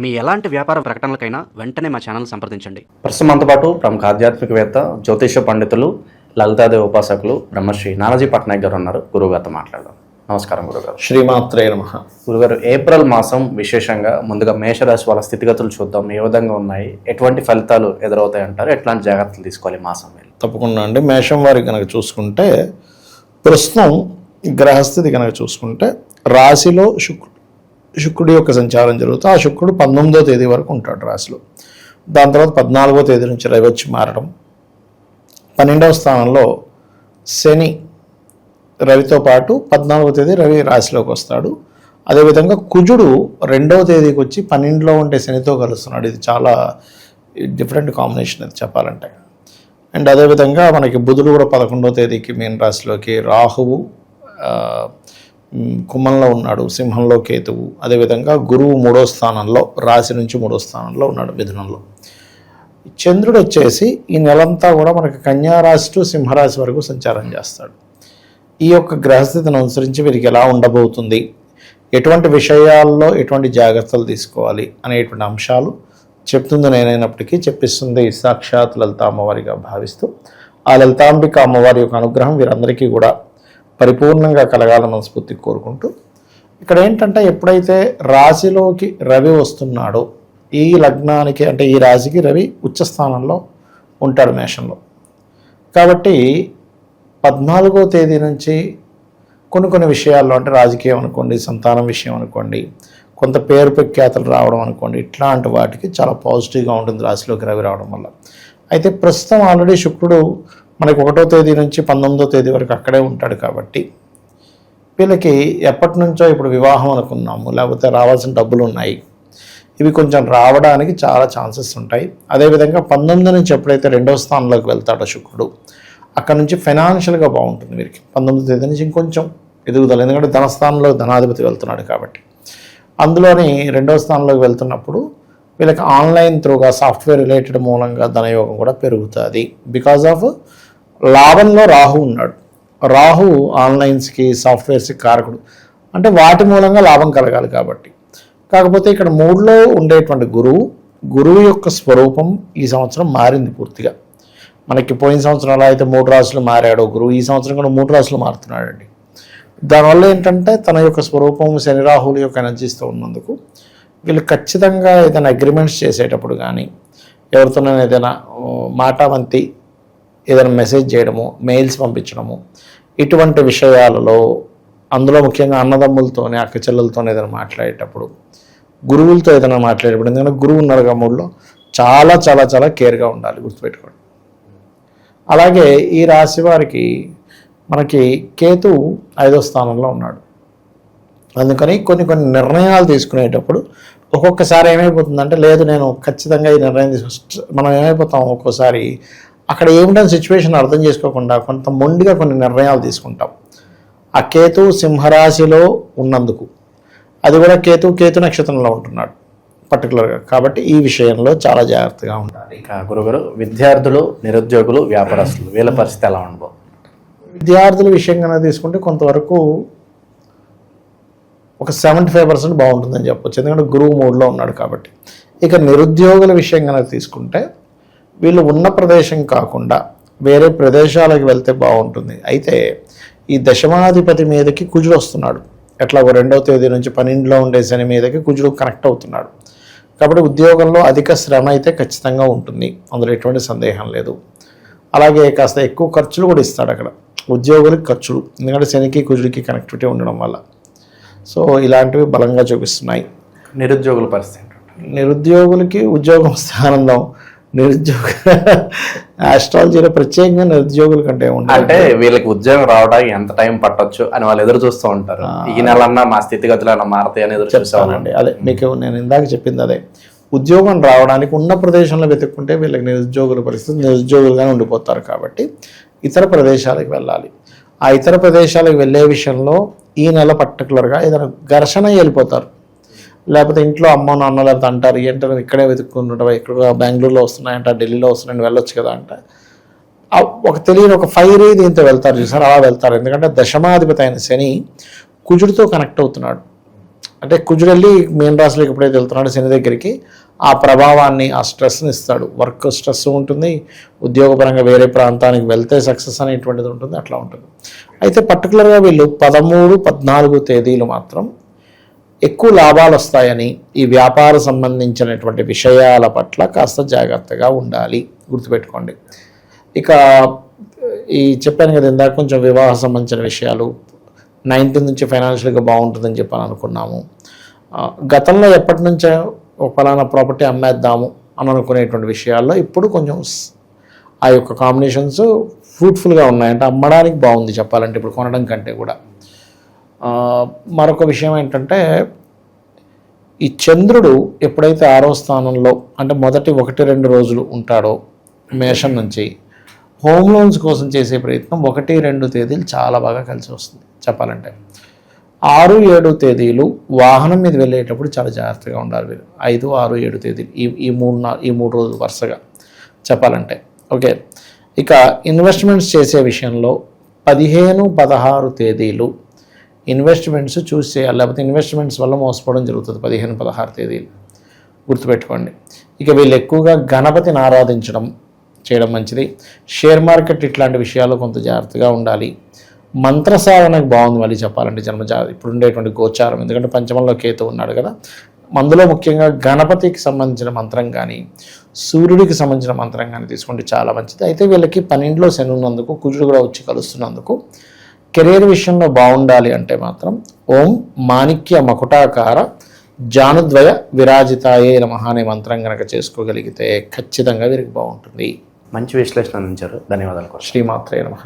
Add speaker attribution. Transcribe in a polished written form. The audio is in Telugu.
Speaker 1: మీ ఎలాంటి వ్యాపార ప్రకటనలకైనా వెంటనే మా ఛానల్ సంప్రదించండి.
Speaker 2: ప్రస్తుతం మనతో పాటు ప్రముఖ ఆధ్యాత్మికవేత్త, జ్యోతిష పండితులు, లలితాదేవి ఉపాసకులు బ్రహ్మశ్రీ నానాజీ పట్నాయక్ గారు ఉన్నారు. గురువుగారితో మాట్లాడదాం. నమస్కారం గురుగారు.
Speaker 3: శ్రీమాత్రే నమః.
Speaker 2: గురుగారు, ఏప్రిల్ మాసం విశేషంగా ముందుగా మేషరాశి వాళ్ళ స్థితిగతులు చూద్దాం. ఏ విధంగా ఉన్నాయి, ఎటువంటి ఫలితాలు ఎదురవుతాయి అంటారు, ఎట్లాంటి జాగ్రత్తలు తీసుకోవాలి మాసం వేళ?
Speaker 3: తప్పకుండా అండి. మేషం వారికి కనుక చూసుకుంటే ప్రస్తుతం గ్రహస్థితి కనుక చూసుకుంటే రాశిలో శుక్రుడి యొక్క సంచారం జరుగుతూ ఆ శుక్రుడు 19వ తేదీ వరకు ఉంటాడు రాశిలో. దాని తర్వాత 14వ తేదీ నుంచి రవి వచ్చి మారడం, 12వ స్థానంలో శని రవితో పాటు 14వ తేదీ రవి రాశిలోకి వస్తాడు. అదేవిధంగా కుజుడు 2వ తేదీకి వచ్చి 12లో ఉండే శనితో కలుస్తున్నాడు. ఇది చాలా డిఫరెంట్ కాంబినేషన్ అది చెప్పాలంటే. అండ్ అదేవిధంగా మనకి బుధుడు కూడా 11వ తేదీకి మీన రాశిలోకి, రాహువు కుంభంలో ఉన్నాడు, సింహంలో కేతువు, అదేవిధంగా గురువు 3వ స్థానంలో, రాశి నుంచి 3వ స్థానంలో ఉన్నాడు మిథునంలో. చంద్రుడు వచ్చేసి ఈ నెలంతా కూడా మనకి కన్యా రాశి టు సింహరాశి వరకు సంచారం చేస్తాడు. ఈ యొక్క గ్రహస్థితిని అనుసరించి వీరికి ఎలా ఉండబోతుంది, ఎటువంటి విషయాల్లో ఎటువంటి జాగ్రత్తలు తీసుకోవాలి అనేటువంటి అంశాలు చెప్తుంది నేనైనప్పటికీ చెప్పిస్తుంది సాక్షాత్ లలిత అమ్మవారిగా భావిస్తూ, ఆ లలితాంబిక అమ్మవారి యొక్క అనుగ్రహం వీరందరికీ కూడా పరిపూర్ణంగా కలగాలని మనస్ఫూర్తి కోరుకుంటూ, ఇక్కడ ఏంటంటే ఎప్పుడైతే రాశిలోకి రవి వస్తున్నాడో, ఈ లగ్నానికి అంటే ఈ రాశికి రవి ఉచ్చస్థానంలో ఉంటాడు మేషంలో. కాబట్టి 14వ తేదీ నుంచి కొన్ని విషయాల్లో, అంటే రాజకీయం అనుకోండి, సంతానం విషయం అనుకోండి, కొంత పేరు ప్రఖ్యాతలు రావడం అనుకోండి, ఇట్లాంటి వాటికి చాలా పాజిటివ్గా ఉంటుంది రాశిలోకి రవి రావడం వల్ల. అయితే ప్రస్తుతం ఆల్రెడీ శుక్రుడు మనకి 1వ తేదీ నుంచి 19వ తేదీ వరకు అక్కడే ఉంటాడు. కాబట్టి వీళ్ళకి ఎప్పటి నుంచో ఇప్పుడు వివాహం అనుకున్నాము, లేకపోతే రావాల్సిన డబ్బులు ఉన్నాయి, ఇవి కొంచెం రావడానికి చాలా ఛాన్సెస్ ఉంటాయి. అదేవిధంగా 19 నుంచి ఎప్పుడైతే 2వ స్థానంలోకి వెళ్తాడో శుక్రుడు, అక్కడ నుంచి ఫైనాన్షియల్గా బాగుంటుంది వీరికి. 19వ తేదీ నుంచి ఇంకొంచెం ఎదుగుదల, ఎందుకంటే ధనస్థానంలో ధనాధిపతి వెళ్తున్నాడు కాబట్టి. అందులోని 2వ స్థానంలోకి వెళ్తున్నప్పుడు వీళ్ళకి ఆన్లైన్ త్రూగా సాఫ్ట్వేర్ రిలేటెడ్ మూలంగా ధనయోగం కూడా పెరుగుతుంది. బికాజ్ ఆఫ్ లాభంలో రాహు ఉన్నాడు. రాహు ఆన్లైన్స్కి, సాఫ్ట్వేర్స్కి కారకుడు, అంటే వాటి మూలంగా లాభం కలగాలి కాబట్టి. కాకపోతే ఇక్కడ 3లో ఉండేటువంటి గురువు యొక్క స్వరూపం ఈ సంవత్సరం మారింది పూర్తిగా. మనకి పోయిన సంవత్సరం అలా అయితే 3 రాశులు మారాడు గురువు, ఈ సంవత్సరం కూడా 3 రాశులు మారుతున్నాడండి. దానివల్ల ఏంటంటే తన యొక్క స్వరూపం శని రాహుల యొక్క ఎనర్జీస్తో ఉన్నందుకు వీళ్ళు ఖచ్చితంగా ఏదైనా అగ్రిమెంట్స్ చేసేటప్పుడు కానీ, ఎవరితోనైనా ఏదైనా మాటామంతి ఏదైనా మెసేజ్ చేయడము, మెయిల్స్ పంపించడము, ఇటువంటి విషయాలలో, అందులో ముఖ్యంగా అన్నదమ్ములతోనే, అక్క చెల్లెలతోనే ఏదైనా మాట్లాడేటప్పుడు, గురువులతో ఏదైనా మాట్లాడేటప్పుడు, ఎందుకంటే గురువు ఉన్నారు గమ్ముల్లో, చాలా చాలా చాలా కేర్గా ఉండాలి, గుర్తుపెట్టుకోండి. అలాగే ఈ రాశి వారికి మనకి కేతు 5వ స్థానంలో ఉన్నాడు. అందుకని కొన్ని నిర్ణయాలు తీసుకునేటప్పుడు ఒక్కొక్కసారి ఏమైపోతుందంటే, లేదు నేను ఖచ్చితంగా ఈ నిర్ణయం మనం ఏమైపోతాం, ఒక్కోసారి అక్కడ ఏమిటని సిచ్యువేషన్ అర్థం చేసుకోకుండా కొంత మొండిగా కొన్ని నిర్ణయాలు తీసుకుంటాం. ఆ కేతు సింహరాశిలో ఉన్నందుకు, అది కూడా కేతు నక్షత్రంలో ఉంటున్నాడు పర్టికులర్గా. కాబట్టి ఈ విషయంలో చాలా జాగ్రత్తగా ఉండాలి.
Speaker 2: గురుగారు, విద్యార్థులు, నిరుద్యోగులు, వ్యాపారస్తులు వీళ్ళ పరిస్థితి ఎలా ఉండబో?
Speaker 3: విద్యార్థుల విషయంగా తీసుకుంటే కొంతవరకు ఒక 75% బాగుంటుందని చెప్పొచ్చు, ఎందుకంటే గురువు 3లో ఉన్నాడు కాబట్టి. ఇక నిరుద్యోగుల విషయం కనుక తీసుకుంటే వీళ్ళు ఉన్న ప్రదేశం కాకుండా వేరే ప్రదేశాలకు వెళ్తే బాగుంటుంది. అయితే ఈ దశమాధిపతి మీదకి కుజుడు వస్తున్నాడు. ఎట్లాగో 2వ తేదీ నుంచి 12లో ఉండే శని మీదకి కుజుడు కనెక్ట్ అవుతున్నాడు. కాబట్టి ఉద్యోగంలో అధిక శ్రమ అయితే ఖచ్చితంగా ఉంటుంది, అందులో ఎటువంటి సందేహం లేదు. అలాగే కాస్త ఎక్కువ ఖర్చులు కూడా ఇస్తాడు అక్కడ ఉద్యోగులకి ఖర్చులు, ఎందుకంటే శనికి కుజుడికి కనెక్టివిటీ ఉండడం వల్ల. సో ఇలాంటివి బలంగా చూపిస్తున్నాయి.
Speaker 2: నిరుద్యోగుల పరిస్థితి?
Speaker 3: నిరుద్యోగులకి ఉద్యోగం వస్తే ఆనందం. నిరుద్యోగ ఆస్ట్రాలజీలో ప్రత్యేకంగా నిరుద్యోగుల కంటే
Speaker 2: అంటే వీళ్ళకి ఉద్యోగం రావడానికి ఎంత టైం పట్టొచ్చు అని వాళ్ళు ఎదురు చూస్తూ ఉంటారు. ఈ నెలన్నా మా స్థితిగతులు మారుతాయి అని ఎదురు చూస్తానండి.
Speaker 3: అదే మీకు నేను ఇందాక చెప్పింది అదే. ఉద్యోగం రావడానికి ఉన్న ప్రదేశంలో వెతుక్కుంటే వీళ్ళకి నిరుద్యోగుల పరిస్థితి నిరుద్యోగులుగానే ఉండిపోతారు. కాబట్టి ఇతర ప్రదేశాలకు వెళ్ళాలి. ఆ ఇతర ప్రదేశాలకు వెళ్ళే విషయంలో ఈ నెల పర్టికులర్గా ఏదైనా ఘర్షణ వెళ్ళిపోతారు, లేకపోతే ఇంట్లో అమ్మ నాన్న లేకపోతే అంటారు, ఏంటో ఇక్కడే వెతుక్కుంటుంటావు, ఇక్కడ బెంగళూరులో వస్తున్నాయంట, ఢిల్లీలో వస్తున్నాయని వెళ్ళొచ్చు కదా అంటే, ఒక తెలియని ఒక ఫైర్ దీంతో వెళ్తారు చూసారు, అలా వెళ్తారు. ఎందుకంటే దశమాధిపతి అయిన శని కుజుడితో కనెక్ట్ అవుతున్నాడు. అంటే కుజుడు వెళ్ళి మీన రాశిలోకి ఎప్పుడైతే వెళ్తున్నాడో శని దగ్గరికి ఆ ప్రభావాన్ని, ఆ స్ట్రెస్ని ఇస్తాడు. వర్క్ స్ట్రెస్ ఉంటుంది, ఉద్యోగపరంగా వేరే ప్రాంతానికి వెళ్తే సక్సెస్ అనేటువంటిది ఉంటుంది, అట్లా ఉంటుంది. అయితే పర్టికులర్గా వీళ్ళు 13, 14 తేదీలు మాత్రం ఎక్కువ లాభాలు వస్తాయని, ఈ వ్యాపార సంబంధించినటువంటి విషయాల పట్ల కాస్త జాగ్రత్తగా ఉండాలి, గుర్తుపెట్టుకోండి. ఇక ఈ చెప్పాను కదా ఇందాక, కొంచెం వివాహ సంబంధించిన విషయాలు 19 నుంచి ఫైనాన్షియల్గా బాగుంటుందని చెప్పని అనుకున్నాము. గతంలో ఎప్పటి నుంచో ఒక ఫలానా ప్రాపర్టీ అమ్మేద్దాము అని అనుకునేటువంటి విషయాల్లో ఇప్పుడు కొంచెం ఆ యొక్క కాంబినేషన్స్ ఫ్రూట్ఫుల్గా ఉన్నాయి. అంటే అమ్మడానికి బాగుంది చెప్పాలంటే ఇప్పుడు కొనడం కంటే కూడా. మరొక విషయం ఏంటంటే, ఈ చంద్రుడు ఎప్పుడైతే 6వ స్థానంలో అంటే మొదటి 1-2 రోజులు ఉంటాడో మేషం నుంచి, హోమ్ లోన్స్ కోసం చేసే ప్రయత్నం 1-2 తేదీలు చాలా బాగా కలిసి వస్తుంది చెప్పాలంటే. 6-7 తేదీలు వాహనం మీద వెళ్ళేటప్పుడు చాలా జాగ్రత్తగా ఉండాలి మీరు. 5, 6, 7 తేదీలు ఈ 3 రోజులు వరుసగా చెప్పాలంటే. ఓకే, ఇక ఇన్వెస్ట్మెంట్స్ చేసే విషయంలో 15, 16 తేదీలు ఇన్వెస్ట్మెంట్స్ చూస్ చేయాలి, లేకపోతే ఇన్వెస్ట్మెంట్స్ వల్ల మోసపోవడం జరుగుతుంది 15, 16 తేదీలు, గుర్తుపెట్టుకోండి. ఇక వీళ్ళు ఎక్కువగా గణపతిని ఆరాధించడం చేయడం మంచిది. షేర్ మార్కెట్ ఇట్లాంటి విషయాల్లో కొంత జాగ్రత్తగా ఉండాలి. మంత్ర సాధనకు బాగుంది మళ్ళీ చెప్పాలంటే ఇప్పుడు ఉండేటువంటి గోచారం, ఎందుకంటే పంచమంలో కేతు ఉన్నాడు కదా. అందులో ముఖ్యంగా గణపతికి సంబంధించిన మంత్రం కానీ, సూర్యుడికి సంబంధించిన మంత్రం కానీ తీసుకుంటే చాలా మంచిది. అయితే వీళ్ళకి 12లో శని ఉన్నందుకు, కుజుడు కూడా వచ్చి కలుస్తున్నందుకు కెరీర్ విషయంలో బాగుండాలి అంటే మాత్రం ఓం మాణిక్య మకుటాకార జానుద్వయ విరాజితాయే నమః అనే మంత్రం కనుక చేసుకోగలిగితే ఖచ్చితంగా వీరికి బాగుంటుంది.
Speaker 2: మంచి విశ్లేషణ అందించారు, ధన్యవాదాలు.
Speaker 3: శ్రీమాత్రే నమః.